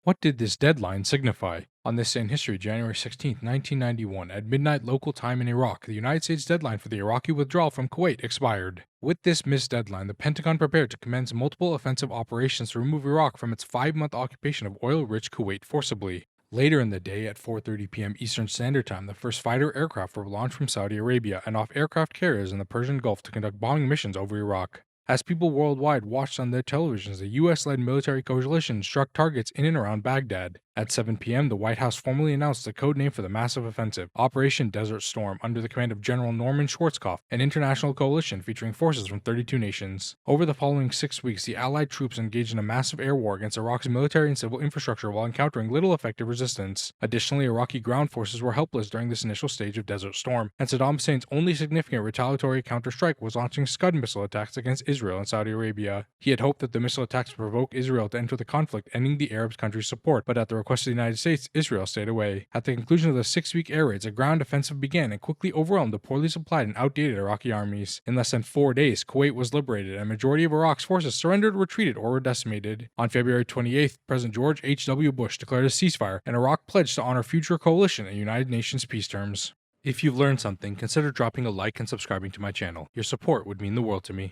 What did this deadline signify? On this day in history, January 16, 1991, at midnight local time in Iraq, the United States deadline for the Iraqi withdrawal from Kuwait expired. With this missed deadline, the Pentagon prepared to commence multiple offensive operations to remove Iraq from its 5-month occupation of oil-rich Kuwait forcibly. Later in the day, at 4:30 p.m. Eastern Standard Time, the first fighter aircraft were launched from Saudi Arabia and off aircraft carriers in the Persian Gulf to conduct bombing missions over Iraq. As people worldwide watched on their televisions, the US-led military coalition struck targets in and around Baghdad. At 7 p.m., the White House formally announced the code name for the massive offensive, Operation Desert Storm, under the command of General Norman Schwarzkopf, an international coalition featuring forces from 32 nations. Over the following 6 weeks, the Allied troops engaged in a massive air war against Iraq's military and civil infrastructure while encountering little effective resistance. Additionally, Iraqi ground forces were helpless during this initial stage of Desert Storm, and Saddam Hussein's only significant retaliatory counterstrike was launching Scud missile attacks against Israel and Saudi Arabia. He had hoped that the missile attacks would provoke Israel to enter the conflict, ending the Arab country's support, but at the request of the United States, Israel stayed away. At the conclusion of the 6-week air raids, a ground offensive began and quickly overwhelmed the poorly supplied and outdated Iraqi armies. In less than 4 days, Kuwait was liberated, and a majority of Iraq's forces surrendered, retreated, or were decimated. On February 28th, President George H.W. Bush declared a ceasefire, and Iraq pledged to honor future coalition and United Nations peace terms. If you've learned something, consider dropping a like and subscribing to my channel. Your support would mean the world to me.